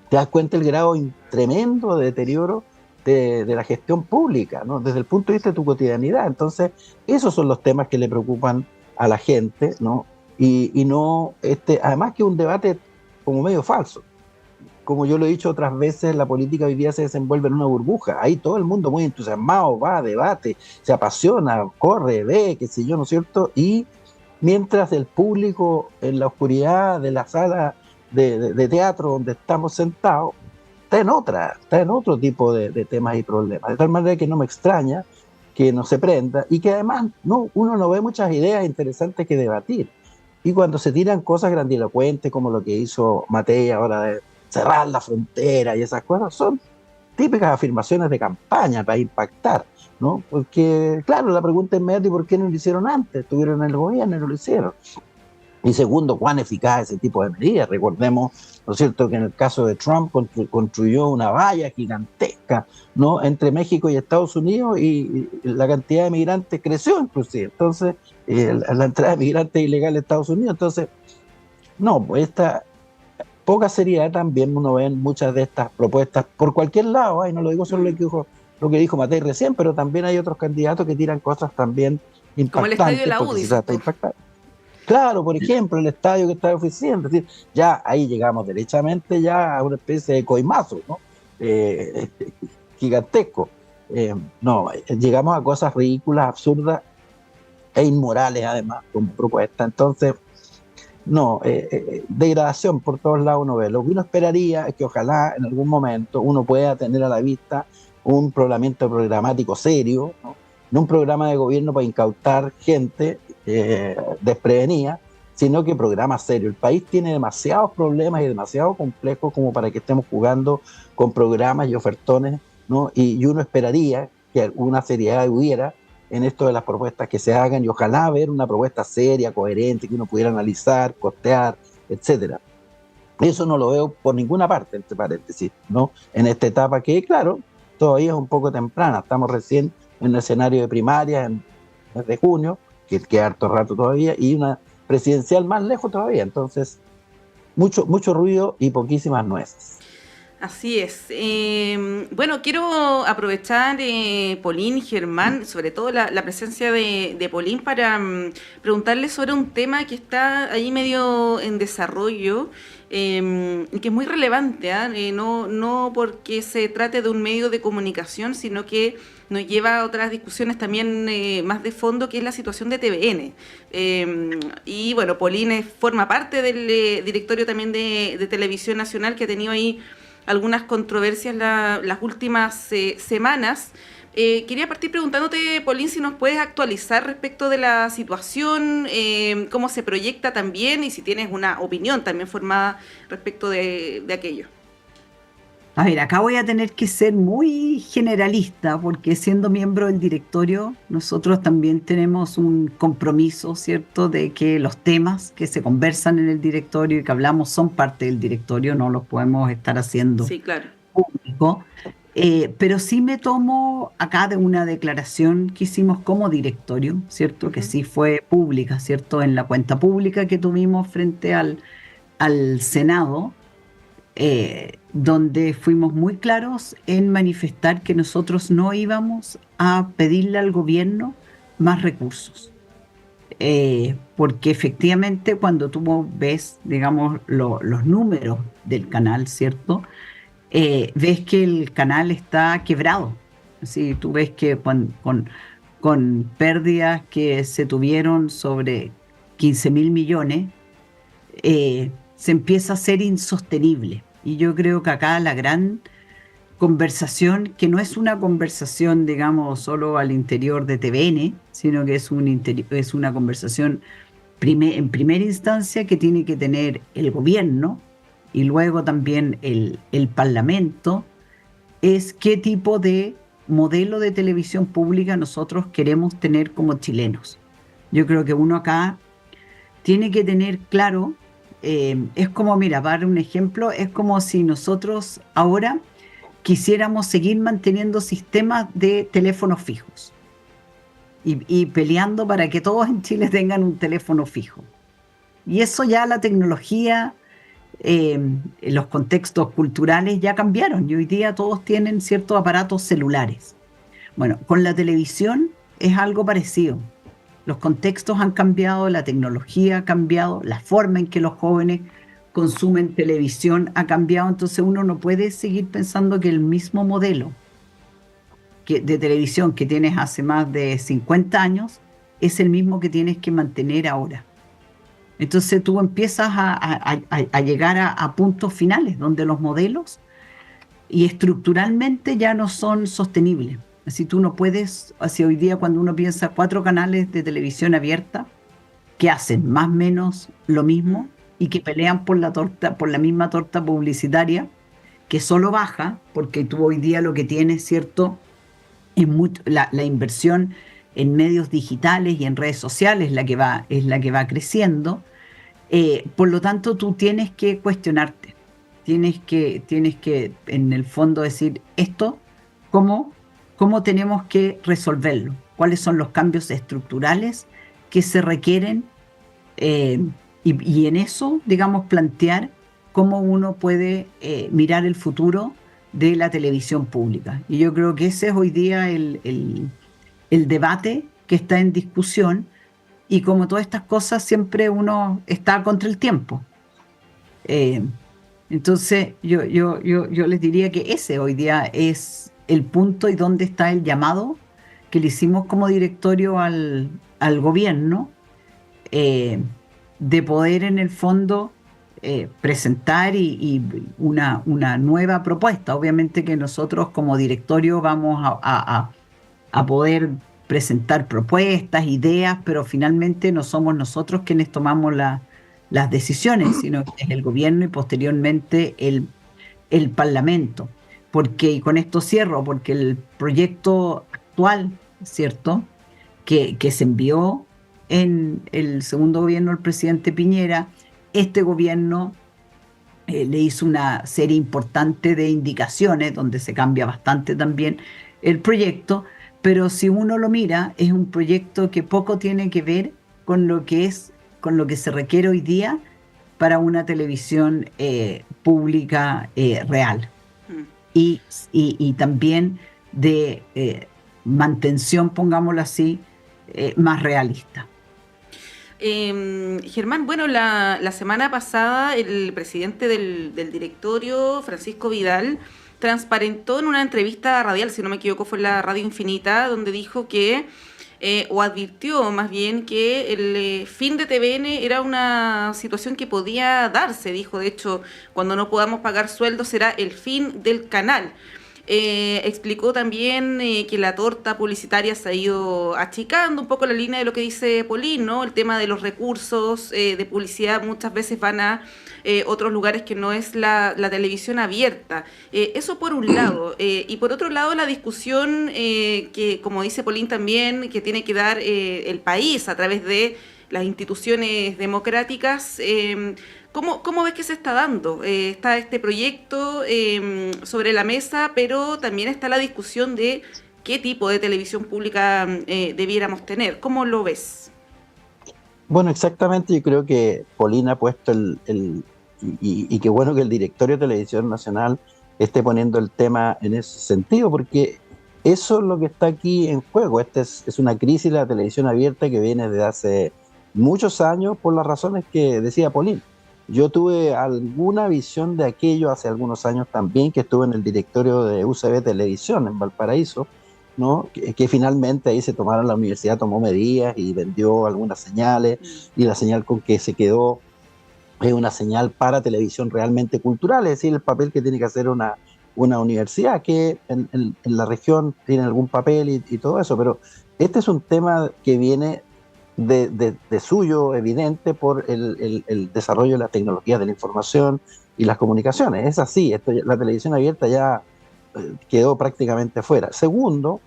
te das cuenta del grado tremendo de deterioro de la gestión pública, ¿no? Desde el punto de vista de tu cotidianidad. Entonces, esos son los temas que le preocupan a la gente, ¿no? Y no, además que es un debate como medio falso. Como yo lo he dicho otras veces, la política hoy día se desenvuelve en una burbuja. Ahí todo el mundo muy entusiasmado, va, debate, se apasiona, corre, ve, qué sé yo, ¿no es cierto? Y mientras el público en la oscuridad de la sala de teatro donde estamos sentados, está en otro tipo de temas y problemas. De tal manera que no me extraña que no se prenda y que además uno no ve muchas ideas interesantes que debatir. Y cuando se tiran cosas grandilocuentes como lo que hizo Matei ahora de cerrar la frontera y esas cosas, son típicas afirmaciones de campaña para impactar, ¿no? Porque, claro, la pregunta es inmediata: ¿y por qué no lo hicieron antes? Estuvieron en el gobierno y no lo hicieron. Y segundo, ¿cuán eficaz es ese tipo de medidas? Recordemos, ¿no es cierto?, que en el caso de Trump construyó una valla gigantesca, ¿no?, entre México y Estados Unidos, y la cantidad de migrantes creció inclusive. Entonces, la entrada de migrantes ilegales a Estados Unidos. Entonces, no, pues esta poca seriedad también uno ve en muchas de estas propuestas por cualquier lado, y no lo digo solo lo que dijo Matei recién, pero también hay otros candidatos que tiran cosas también impactantes. Como el estadio de la UDI. Claro, por ejemplo, el estadio que está ofreciendo. Es decir, ya ahí llegamos derechamente ya a una especie de coimazo, ¿no? Gigantesco. No, llegamos a cosas ridículas, absurdas e inmorales además, con propuestas. Entonces, no, degradación por todos lados uno ve. Lo que uno esperaría es que ojalá en algún momento uno pueda tener a la vista un programático serio, ¿no? No un programa de gobierno para incautar gente desprevenida, sino que programa serio. El país tiene demasiados problemas y demasiado complejos como para que estemos jugando con programas y ofertones, ¿no? Y uno esperaría que alguna seriedad hubiera en esto de las propuestas que se hagan, y ojalá ver una propuesta seria, coherente, que uno pudiera analizar, costear, etcétera. Eso no lo veo por ninguna parte, entre paréntesis, ¿no? En esta etapa que, claro, todavía es un poco temprana. Estamos recién en un escenario de primarias en el mes de junio, que queda harto rato todavía, y una presidencial más lejos todavía. Entonces, mucho ruido y poquísimas nueces. Así es. Bueno, quiero aprovechar, Pauline y Germán, sobre todo la presencia de Pauline, para preguntarle sobre un tema que está ahí medio en desarrollo, y que es muy relevante, ¿eh? No porque se trate de un medio de comunicación, sino que nos lleva a otras discusiones también más de fondo, que es la situación de TVN. Y bueno, Pauline forma parte del directorio también de Televisión Nacional, que ha tenido ahí algunas controversias las últimas semanas. Quería partir preguntándote, Pauline, si nos puedes actualizar respecto de la situación, cómo se proyecta también, y si tienes una opinión también formada respecto de aquello. A ver, acá voy a tener que ser muy generalista, porque siendo miembro del directorio, nosotros también tenemos un compromiso, ¿cierto?, de que los temas que se conversan en el directorio y que hablamos son parte del directorio, no los podemos estar haciendo público. Pero sí me tomo acá de una declaración que hicimos como directorio, ¿cierto?, que sí fue pública, ¿cierto?, en la cuenta pública que tuvimos frente al Senado, donde fuimos muy claros en manifestar que nosotros no íbamos a pedirle al gobierno más recursos. Porque efectivamente cuando tú ves, digamos, los números del canal, ¿cierto?, ves que el canal está quebrado. Así, tú ves que con pérdidas que se tuvieron sobre 15.000 millones, se empieza a ser insostenible. Y yo creo que acá la gran conversación, que no es una conversación, digamos, solo al interior de TVN, sino que es una conversación en primera instancia que tiene que tener el gobierno y luego también el Parlamento, es qué tipo de modelo de televisión pública nosotros queremos tener como chilenos. Yo creo que uno acá tiene que tener claro. Es como, mira, para dar un ejemplo, es como si nosotros ahora quisiéramos seguir manteniendo sistemas de teléfonos fijos. y peleando para que todos en Chile tengan un teléfono fijo. Y eso ya la tecnología, los contextos culturales ya cambiaron y hoy día todos tienen ciertos aparatos celulares. Bueno, con la televisión es algo parecido. Los contextos han cambiado, la tecnología ha cambiado, la forma en que los jóvenes consumen televisión ha cambiado, entonces uno no puede seguir pensando que el mismo modelo de televisión que tienes hace más de 50 años es el mismo que tienes que mantener ahora. Entonces tú empiezas a llegar a puntos finales donde los modelos y estructuralmente ya no son sostenibles. Así tú no puedes, así hoy día cuando uno piensa 4 canales de televisión abierta que hacen más o menos lo mismo y que pelean por la torta, por la misma torta publicitaria, que solo baja, porque tú hoy día lo que tienes, ¿cierto? Es la inversión en medios digitales y en redes sociales es la que va creciendo. Por lo tanto, tú tienes que cuestionarte. Tienes que en el fondo decir esto, ¿cómo tenemos que resolverlo? ¿Cuáles son los cambios estructurales que se requieren? Y en eso, digamos, plantear cómo uno puede mirar el futuro de la televisión pública. Y yo creo que ese es hoy día el debate que está en discusión, y como todas estas cosas siempre uno está contra el tiempo. Entonces yo les diría que ese hoy día es el punto y dónde está el llamado que le hicimos como directorio al gobierno, de poder en el fondo presentar y una nueva propuesta. Obviamente que nosotros como directorio vamos a poder presentar propuestas, ideas, pero finalmente no somos nosotros quienes tomamos las decisiones, sino que es el gobierno y posteriormente el Parlamento. Porque, y con esto cierro, porque el proyecto actual, ¿cierto?, que se envió en el segundo gobierno del presidente Piñera, este gobierno le hizo una serie importante de indicaciones, donde se cambia bastante también el proyecto, pero si uno lo mira, es un proyecto que poco tiene que ver con lo que se requiere hoy día para una televisión pública real. Y también de mantención, pongámoslo así, más realista. Germán, bueno, la semana pasada el presidente del directorio, Francisco Vidal, transparentó en una entrevista radial, si no me equivoco fue en la Radio Infinita, donde dijo que, o advirtió más bien, que el fin de TVN era una situación que podía darse. Dijo, de hecho, cuando no podamos pagar sueldos será el fin del canal. Explicó también que la torta publicitaria se ha ido achicando un poco la línea de lo que dice Polín, ¿no? El tema de los recursos de publicidad muchas veces van a otros lugares que no es la televisión abierta. Eso por un lado. Y por otro lado, la discusión que, como dice Polín también, que tiene que dar el país a través de las instituciones democráticas. ¿Cómo ves que se está dando? Está este proyecto sobre la mesa, pero también está la discusión de qué tipo de televisión pública debiéramos tener. ¿Cómo lo ves? Bueno, exactamente, yo creo que Polín ha puesto y qué bueno que el directorio de Televisión Nacional esté poniendo el tema en ese sentido, porque eso es lo que está aquí en juego. Es una crisis de la televisión abierta que viene desde hace muchos años por las razones que decía Polín. Yo tuve alguna visión de aquello hace algunos años también, que estuve en el directorio de UCB Televisión en Valparaíso, ¿no? Que finalmente ahí la universidad tomó medidas y vendió algunas señales, y la señal con que se quedó es una señal para televisión realmente cultural, es decir, el papel que tiene que hacer una universidad, que en la región tiene algún papel y todo eso, pero este es un tema que viene de suyo evidente por el desarrollo de la tecnología de la información y las comunicaciones. Es así, la televisión abierta ya quedó prácticamente fuera. Segundo,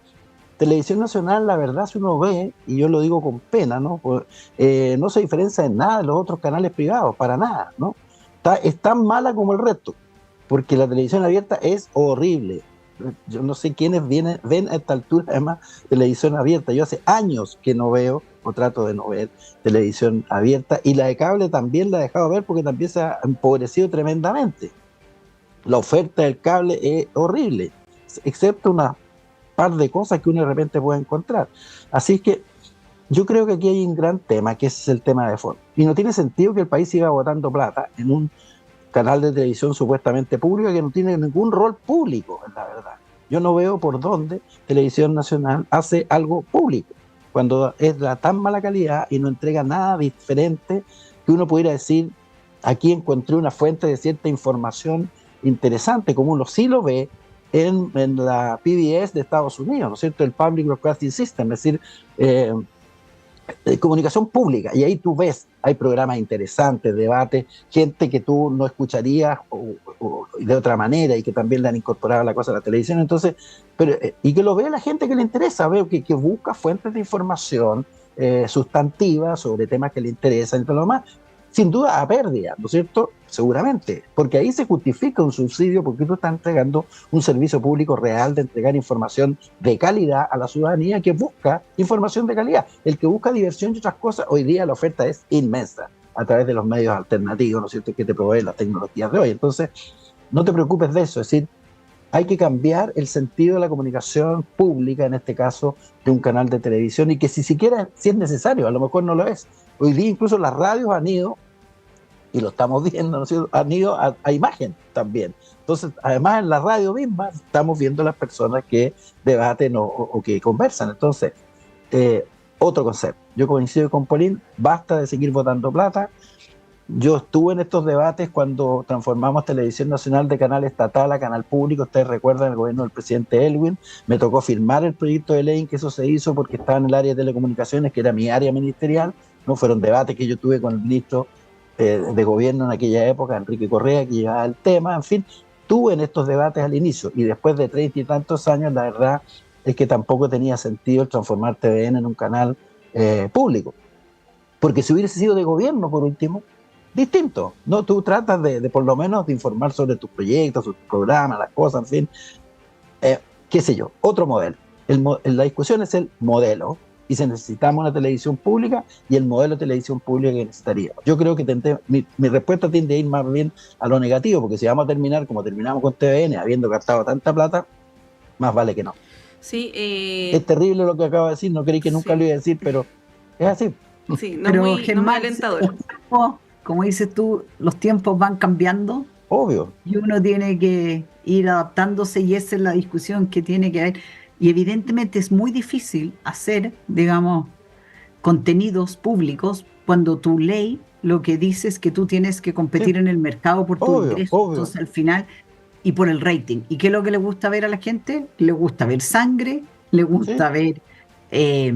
Televisión Nacional, la verdad, si uno ve, y yo lo digo con pena, ¿no? No se diferencia en nada de los otros canales privados, para nada, ¿no? Es tan mala como el resto, porque la televisión abierta es horrible. yo no sé quiénes ven a esta altura además televisión abierta. Yo hace años que no veo o trato de no ver televisión abierta, y la de cable también la he dejado ver porque también se ha empobrecido tremendamente. La oferta del cable es horrible, excepto una par de cosas que uno de repente puede encontrar. Así que yo creo que aquí hay un gran tema, que es el tema de fondo. Y no tiene sentido que el país siga botando plata en un canal de televisión supuestamente público que no tiene ningún rol público, en la verdad. Yo no veo por dónde Televisión Nacional hace algo público, cuando es de tan mala calidad y no entrega nada diferente que uno pudiera decir, aquí encontré una fuente de cierta información interesante, como uno sí lo ve en la PBS de Estados Unidos, ¿no es cierto? El Public Broadcasting System, es decir, comunicación pública, y ahí tú ves, hay programas interesantes, debates, gente que tú no escucharías o de otra manera, y que también le han incorporado la cosa a la televisión. Entonces, y que lo ve la gente que le interesa, veo que busca fuentes de información sustantivas sobre temas que le interesan y todo lo demás, sin duda a pérdida, ¿no es cierto? Seguramente, porque ahí se justifica un subsidio, porque tú estás entregando un servicio público real de entregar información de calidad a la ciudadanía que busca información de calidad. El que busca diversión y otras cosas, hoy día la oferta es inmensa a través de los medios alternativos, ¿no es cierto?, que te proveen las tecnologías de hoy. Entonces, no te preocupes de eso, es decir, hay que cambiar el sentido de la comunicación pública, en este caso, de un canal de televisión, y que si es necesario, a lo mejor no lo es. Hoy día incluso las radios han ido, y lo estamos viendo, ¿no es cierto?, han ido a imagen también. Entonces, además en la radio misma estamos viendo las personas que debaten o que conversan. Entonces, otro concepto. Yo coincido con Pauline, basta de seguir botando plata. Yo estuve en estos debates cuando transformamos Televisión Nacional de canal estatal a canal público. Ustedes recuerdan el gobierno del presidente Elwin. Me tocó firmar el proyecto de ley en que eso se hizo porque estaba en el área de telecomunicaciones, que era mi área ministerial. No fueron debates que yo tuve con el ministro de gobierno en aquella época, Enrique Correa, que llevaba el tema. En fin, tuve en estos debates al inicio, y después de 30 y tantos años, la verdad es que tampoco tenía sentido el transformar TVN en un canal público, porque si hubiese sido de gobierno, por último, distinto, ¿no? Tú tratas de por lo menos de informar sobre tus proyectos, tus programas, las cosas, en fin, qué sé yo, otro modelo. La discusión es el modelo, y si necesitamos una televisión pública y el modelo de televisión pública que necesitaríamos. Yo creo que mi respuesta tiende a ir más bien a lo negativo, porque si vamos a terminar como terminamos con TVN, habiendo gastado tanta plata, más vale que no. Sí, es terrible lo que acabo de decir, no creí que nunca lo iba a decir, pero es así. Sí, pero muy Germán, alentador. Como dices tú, los tiempos van cambiando. Obvio. Y uno tiene que ir adaptándose, y esa es la discusión que tiene que haber. Y evidentemente es muy difícil hacer, digamos, contenidos públicos cuando tu ley lo que dice es que tú tienes que competir en el mercado por tu ingreso. Entonces, al final, y por el rating. ¿Y qué es lo que le gusta ver a la gente? Le gusta ver sangre, le gusta ver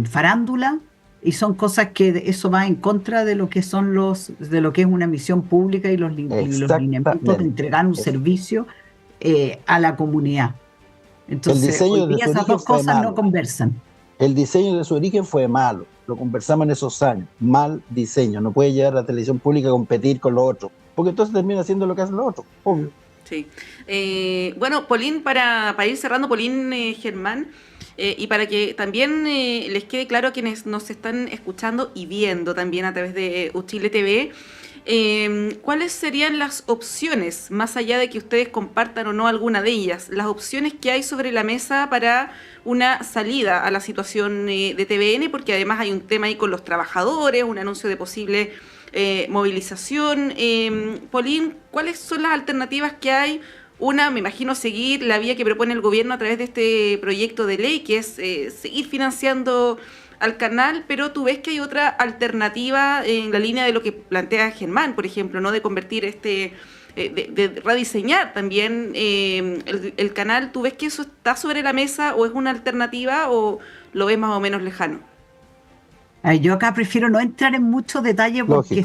farándula, y son cosas que eso va en contra de lo que son de lo que es una misión pública y los lineamientos de entregar un servicio a la comunidad. Entonces, hoy día esas dos cosas no conversan. El diseño de su origen fue malo, lo conversamos en esos años, mal diseño. No puede llevar la televisión pública a competir con los otros, porque entonces termina haciendo lo que hacen los otros, obvio. Sí. Bueno, Pauline, para ir cerrando, Pauline, Germán, y para que también les quede claro a quienes nos están escuchando y viendo también a través de Uchile TV, ¿cuáles serían las opciones, más allá de que ustedes compartan o no alguna de ellas, las opciones que hay sobre la mesa para una salida a la situación de TVN? Porque además hay un tema ahí con los trabajadores, un anuncio de posible movilización. Pauline, ¿cuáles son las alternativas que hay? Una, me imagino, seguir la vía que propone el gobierno a través de este proyecto de ley, que es seguir financiando al canal, pero tú ves que hay otra alternativa en la línea de lo que plantea Germán, por ejemplo, ¿no? De convertir de rediseñar también el canal. ¿Tú ves que eso está sobre la mesa o es una alternativa o lo ves más o menos lejano? Yo acá prefiero no entrar en muchos detalles porque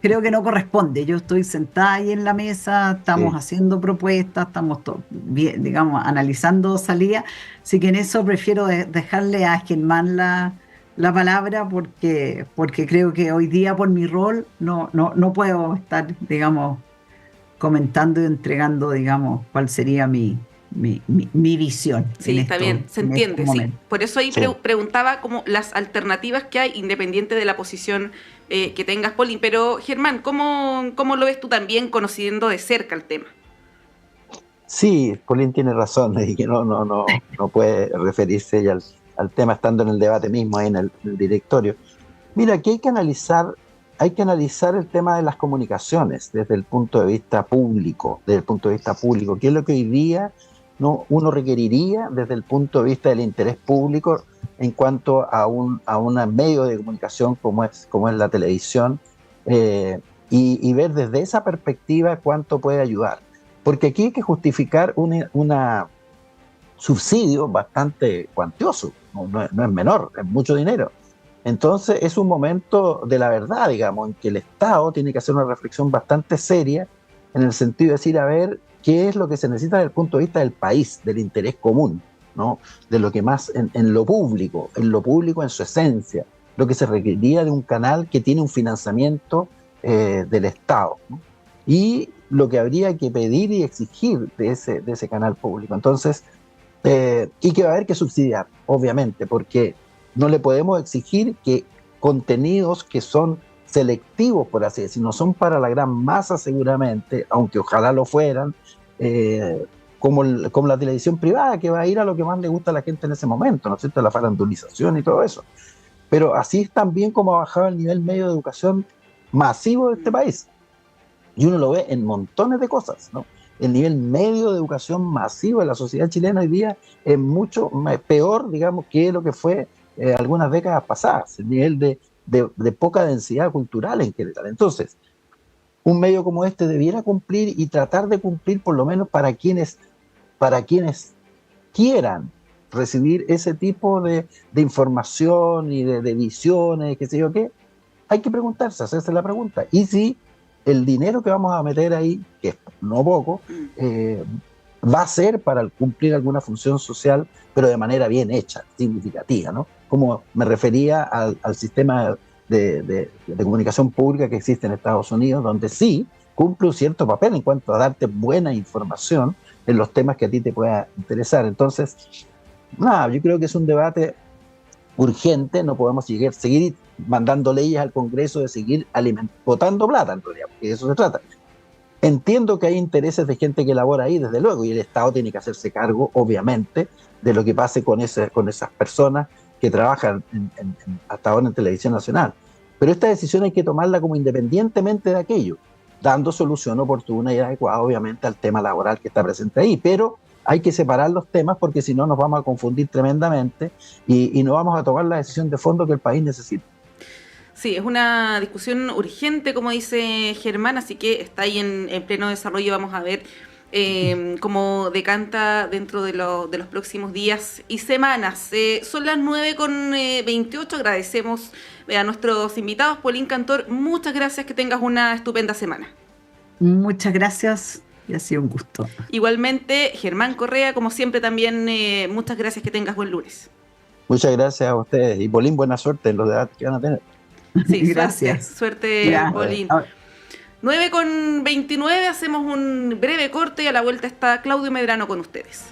creo que no corresponde. Yo estoy sentada ahí en la mesa, estamos haciendo propuestas, estamos bien, digamos, analizando salidas, así que en eso prefiero dejarle a Germán la palabra porque creo que hoy día por mi rol no puedo estar, digamos, comentando y entregando, digamos, cuál sería mi mi visión. Sí, está bien, se entiende, sí. Momento. Por eso ahí Sí. preguntaba como las alternativas que hay, independiente de la posición que tengas, Pauline. Pero, Germán, ¿cómo lo ves tú también, conociendo de cerca el tema? Sí, Pauline tiene razón, y que no puede referirse ya al tema estando en el debate mismo, ahí en el directorio. Mira, aquí hay que analizar el tema de las comunicaciones desde el punto de vista público, que es lo que hoy día uno requeriría desde el punto de vista del interés público en cuanto a un medio de comunicación como es la televisión, y ver desde esa perspectiva cuánto puede ayudar. Porque aquí hay que justificar un subsidio bastante cuantioso, no es menor, es mucho dinero. Entonces es un momento de la verdad, digamos, en que el Estado tiene que hacer una reflexión bastante seria en el sentido de decir, a ver, qué es lo que se necesita desde el punto de vista del país, del interés común, ¿no? De lo que más en lo público en su esencia, lo que se requeriría de un canal que tiene un financiamiento del Estado, ¿no? Y lo que habría que pedir y exigir de ese canal público. Entonces, y que va a haber que subsidiar, obviamente, porque no le podemos exigir que contenidos que son selectivos, por así decirlo, no son para la gran masa seguramente, aunque ojalá lo fueran, como la televisión privada, que va a ir a lo que más le gusta a la gente en ese momento, ¿no es cierto?, la farandulización y todo eso. Pero así es también como ha bajado el nivel medio de educación masivo de este país. Y uno lo ve en montones de cosas, ¿no? El nivel medio de educación masivo de la sociedad chilena hoy día es mucho peor, digamos, que lo que fue algunas décadas pasadas, el nivel de poca densidad cultural en general. Entonces, un medio como este debiera cumplir y tratar de cumplir por lo menos para quienes quieran recibir ese tipo de información y de visiones, qué sé yo qué. Hay que preguntarse, hacerse la pregunta. Y si el dinero que vamos a meter ahí, que es no poco, va a ser para cumplir alguna función social, pero de manera bien hecha, significativa, ¿no? Como me refería al sistema de comunicación pública que existe en Estados Unidos, donde sí cumple un cierto papel en cuanto a darte buena información en los temas que a ti te pueda interesar. Entonces, nada, yo creo que es un debate urgente, no podemos seguir mandando leyes al Congreso, de seguir botando plata, en realidad, porque de eso se trata. Entiendo que hay intereses de gente que labora ahí, desde luego, y el Estado tiene que hacerse cargo, obviamente, de lo que pase con esas personas que trabajan hasta ahora en Televisión Nacional. Pero esta decisión hay que tomarla como independientemente de aquello, dando solución oportuna y adecuada, obviamente, al tema laboral que está presente ahí. Pero hay que separar los temas porque si no nos vamos a confundir tremendamente y no vamos a tomar la decisión de fondo que el país necesita. Sí, es una discusión urgente, como dice Germán, así que está ahí en pleno desarrollo. Vamos a ver cómo decanta dentro de los próximos días y semanas. Son las 9:28, agradecemos a nuestros invitados. Pauline Cantor, muchas gracias, que tengas una estupenda semana. Muchas gracias y ha sido un gusto. Igualmente, Germán Correa, como siempre también, muchas gracias, que tengas buen lunes. Muchas gracias a ustedes y Pauline, buena suerte en los debates que van a tener. Sí, gracias. Suerte, Pauline. 9:29, hacemos un breve corte y a la vuelta está Claudio Medrano con ustedes.